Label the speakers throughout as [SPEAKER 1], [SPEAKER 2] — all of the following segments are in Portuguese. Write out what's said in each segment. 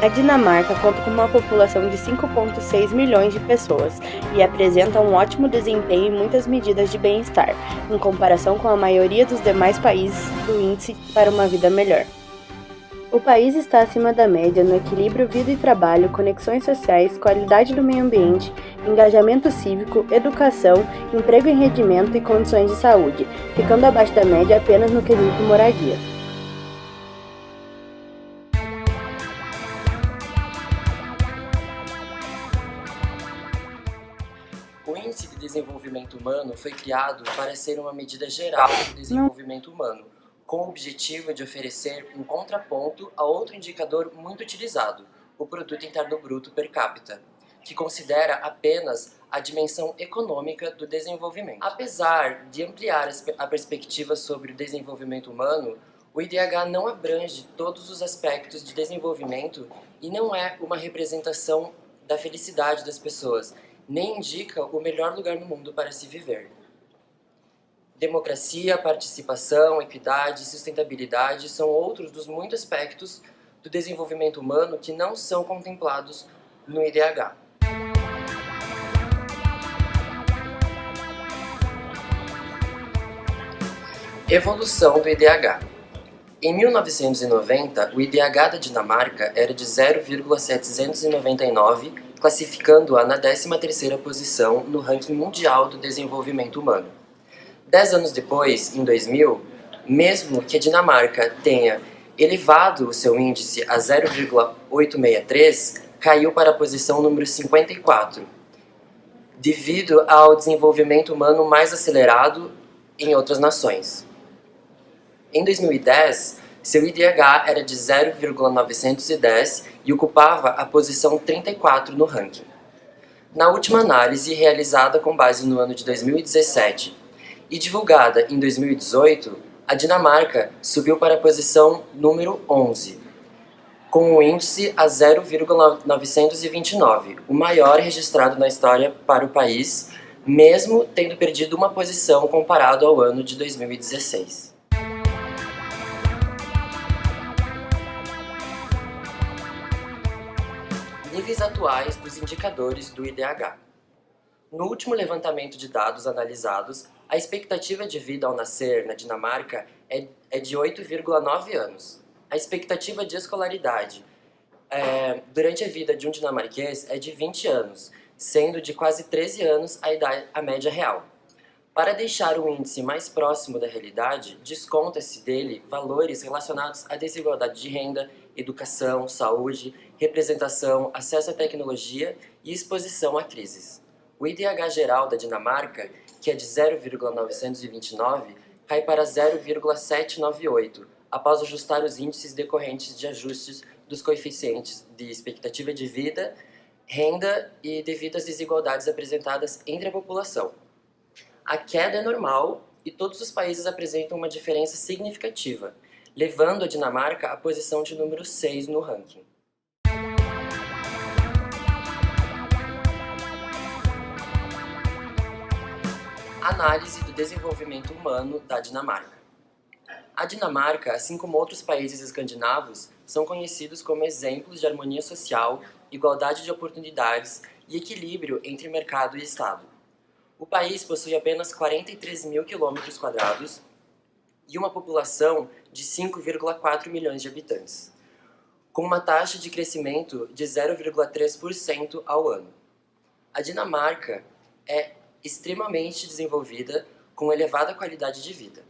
[SPEAKER 1] A Dinamarca conta com uma população de 5,6 milhões de pessoas e apresenta um ótimo desempenho em muitas medidas de bem-estar, em comparação com a maioria dos demais países do Índice para uma Vida Melhor. O país está acima da média no equilíbrio vida e trabalho, conexões sociais, qualidade do meio ambiente, engajamento cívico, educação, emprego em rendimento e condições de saúde, ficando abaixo da média apenas no quesito moradia.
[SPEAKER 2] O Índice de Desenvolvimento Humano foi criado para ser uma medida geral do desenvolvimento humano, com o objetivo de oferecer um contraponto a outro indicador muito utilizado, o Produto Interno Bruto per capita, que considera apenas a dimensão econômica do desenvolvimento. Apesar de ampliar a perspectiva sobre o desenvolvimento humano, o IDH não abrange todos os aspectos de desenvolvimento e não é uma representação da felicidade das pessoas, nem indica o melhor lugar no mundo para se viver. Democracia, participação, equidade e sustentabilidade são outros dos muitos aspectos do desenvolvimento humano que não são contemplados no IDH. Evolução do IDH. Em 1990, o IDH da Dinamarca era de 0,799, classificando-a na 13ª posição no ranking mundial do desenvolvimento humano. 10 anos depois, em 2000, mesmo que a Dinamarca tenha elevado o seu índice a 0,863, caiu para a posição número 54, devido ao desenvolvimento humano mais acelerado em outras nações. Em 2010, seu IDH era de 0,910 e ocupava a posição 34 no ranking. Na última análise, realizada com base no ano de 2017 e divulgada em 2018, a Dinamarca subiu para a posição número 11, com o índice a 0,929, o maior registrado na história para o país, mesmo tendo perdido uma posição comparado ao ano de 2016. Níveis atuais dos indicadores do IDH. No último levantamento de dados analisados, a expectativa de vida ao nascer na Dinamarca é de 8,9 anos. A expectativa de escolaridade durante a vida de um dinamarquês é de 20 anos, sendo de quase 13 anos a média real. Para deixar o índice mais próximo da realidade, desconta-se dele valores relacionados à desigualdade de renda, educação, saúde, representação, acesso à tecnologia e exposição a crises. O IDH geral da Dinamarca, que é de 0,929, cai para 0,798, após ajustar os índices decorrentes de ajustes dos coeficientes de expectativa de vida, renda e devido às desigualdades apresentadas entre a população. A queda é normal e todos os países apresentam uma diferença significativa, levando a Dinamarca à posição de número 6 no ranking. Análise do desenvolvimento humano da Dinamarca. A Dinamarca, assim como outros países escandinavos, são conhecidos como exemplos de harmonia social, igualdade de oportunidades e equilíbrio entre mercado e Estado. O país possui apenas 43 mil quilômetros quadrados e uma população de 5,4 milhões de habitantes, com uma taxa de crescimento de 0,3% ao ano. A Dinamarca é extremamente desenvolvida, com elevada qualidade de vida.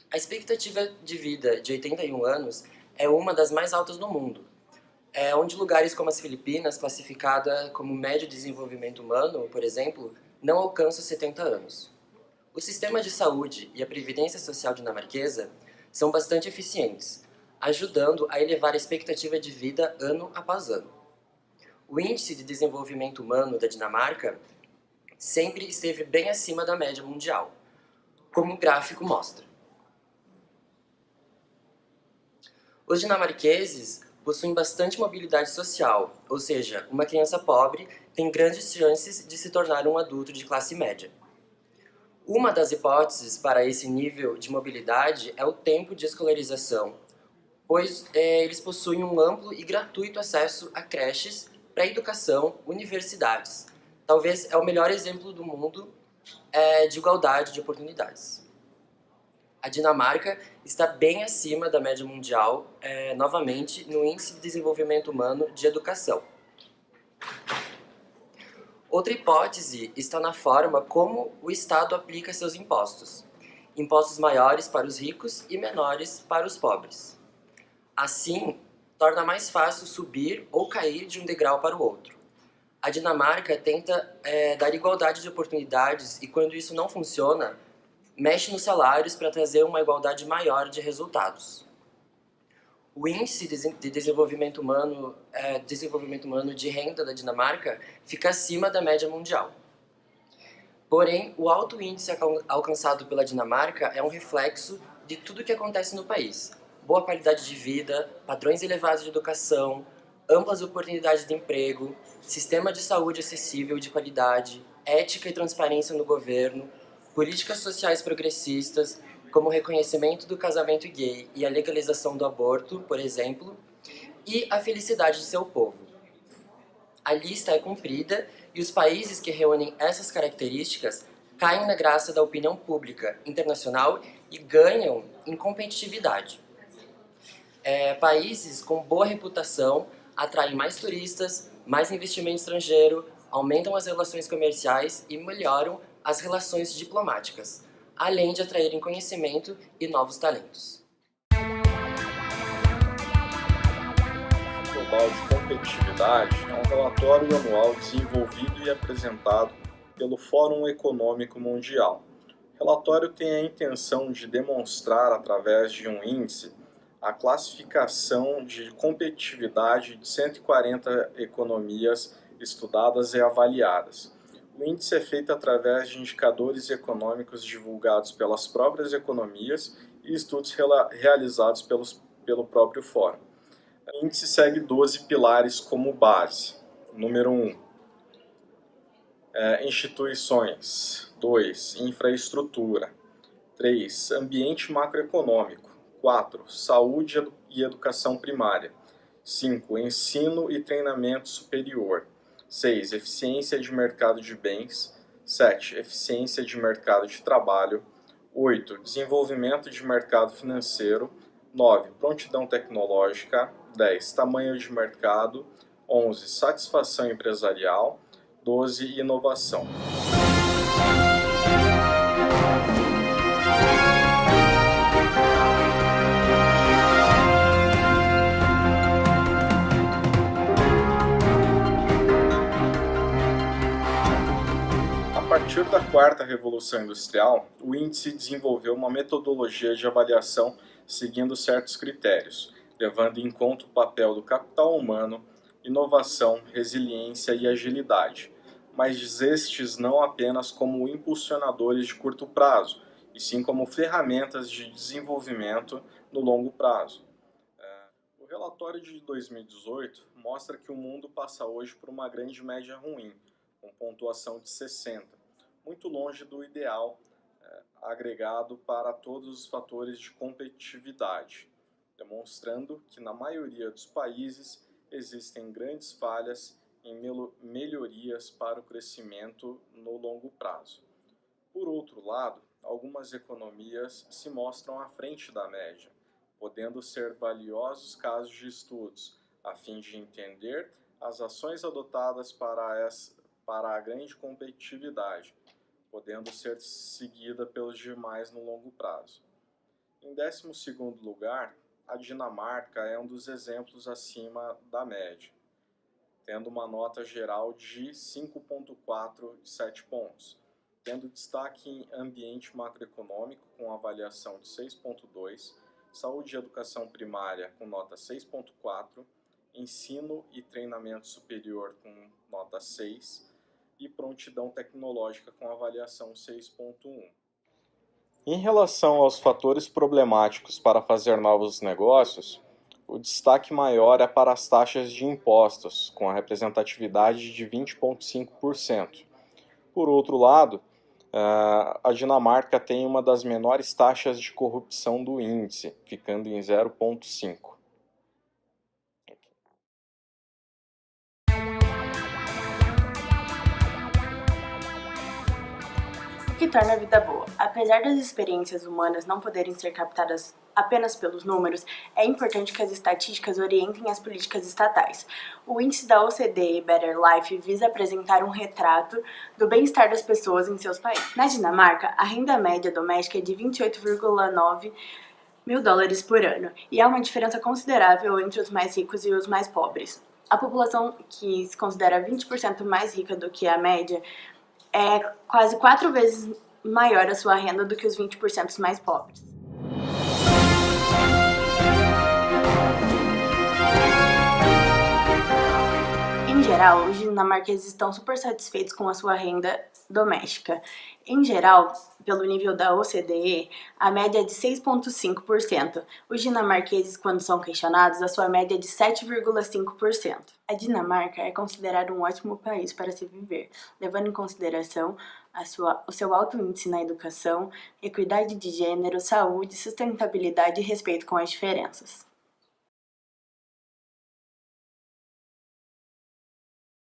[SPEAKER 2] A expectativa de vida de 81 anos é uma das mais altas do mundo, onde lugares como as Filipinas, classificada como médio desenvolvimento humano, por exemplo, não alcançam 70 anos. O sistema de saúde e a previdência social dinamarquesa são bastante eficientes, ajudando a elevar a expectativa de vida ano após ano. O Índice de Desenvolvimento Humano da Dinamarca sempre esteve bem acima da média mundial, como o gráfico mostra. Os dinamarqueses possuem bastante mobilidade social, ou seja, uma criança pobre tem grandes chances de se tornar um adulto de classe média. Uma das hipóteses para esse nível de mobilidade é o tempo de escolarização, pois eles possuem um amplo e gratuito acesso a creches, pré-educação, universidades. Talvez é o melhor exemplo do mundo de igualdade de oportunidades. A Dinamarca está bem acima da média mundial, novamente, no Índice de Desenvolvimento Humano de Educação. Outra hipótese está na forma como o Estado aplica seus impostos. Impostos maiores para os ricos e menores para os pobres. Assim, torna mais fácil subir ou cair de um degrau para o outro. A Dinamarca tenta dar igualdade de oportunidades e, quando isso não funciona, mexe nos salários para trazer uma igualdade maior de resultados. O índice de desenvolvimento humano de renda da Dinamarca fica acima da média mundial. Porém, o alto índice alcançado pela Dinamarca é um reflexo de tudo o que acontece no país. Boa qualidade de vida, padrões elevados de educação, amplas oportunidades de emprego, sistema de saúde acessível e de qualidade, ética e transparência no governo, políticas sociais progressistas, como o reconhecimento do casamento gay e a legalização do aborto, por exemplo, e a felicidade de seu povo. A lista é comprida e os países que reúnem essas características caem na graça da opinião pública internacional e ganham em competitividade. Países com boa reputação atraem mais turistas, mais investimento estrangeiro, aumentam as relações comerciais e melhoram as relações diplomáticas, além de atraírem conhecimento e novos talentos.
[SPEAKER 3] Global de Competitividade é um relatório anual desenvolvido e apresentado pelo Fórum Econômico Mundial. O relatório tem a intenção de demonstrar, através de um índice, a classificação de competitividade de 140 economias estudadas e avaliadas. O índice é feito através de indicadores econômicos divulgados pelas próprias economias e estudos realizados pelo próprio fórum. O índice segue 12 pilares como base. Número 1, instituições. 2, infraestrutura. 3, ambiente macroeconômico. 4, saúde e educação primária. 5, ensino e treinamento superior. 6, eficiência de mercado de bens. 7, eficiência de mercado de trabalho. 8, desenvolvimento de mercado financeiro. 9, prontidão tecnológica. 10, tamanho de mercado. 11, satisfação empresarial. 12, inovação. A partir da quarta revolução industrial, o índice desenvolveu uma metodologia de avaliação seguindo certos critérios, levando em conta o papel do capital humano, inovação, resiliência e agilidade, mas estes não apenas como impulsionadores de curto prazo, e sim como ferramentas de desenvolvimento no longo prazo. O relatório de 2018 mostra que o mundo passa hoje por uma grande média ruim, com pontuação de 60, muito longe do ideal agregado para todos os fatores de competitividade, demonstrando que na maioria dos países existem grandes falhas em melhorias para o crescimento no longo prazo. Por outro lado, algumas economias se mostram à frente da média, podendo ser valiosos casos de estudos, a fim de entender as ações adotadas para a grande competitividade, podendo ser seguida pelos demais no longo prazo. Em 12º lugar, a Dinamarca é um dos exemplos acima da média, tendo uma nota geral de 5,4 de 7 pontos, tendo destaque em ambiente macroeconômico com avaliação de 6,2, saúde e educação primária com nota 6,4, ensino e treinamento superior com nota 6 e prontidão tecnológica com avaliação 6,1. Em relação aos fatores problemáticos para fazer novos negócios, o destaque maior é para as taxas de impostos, com a representatividade de 20,5%. Por outro lado, a Dinamarca tem uma das menores taxas de corrupção do índice, ficando em 0,5%.
[SPEAKER 1] que torna a vida boa? Apesar das experiências humanas não poderem ser captadas apenas pelos números, é importante que as estatísticas orientem as políticas estatais. O índice da OCDE Better Life visa apresentar um retrato do bem-estar das pessoas em seus países. Na Dinamarca, a renda média doméstica é de 28,9 mil dólares por ano, e há uma diferença considerável entre os mais ricos e os mais pobres. A população que se considera 20% mais rica do que a média é quase 4 vezes maior a sua renda do que os 20% mais pobres. Em geral, os dinamarqueses estão super satisfeitos com a sua renda doméstica. Em geral, pelo nível da OCDE, a média é de 6,5%. Os dinamarqueses, quando são questionados, a sua média é de 7,5%. A Dinamarca é considerada um ótimo país para se viver, levando em consideração o seu alto índice na educação, equidade de gênero, saúde, sustentabilidade e respeito com as diferenças.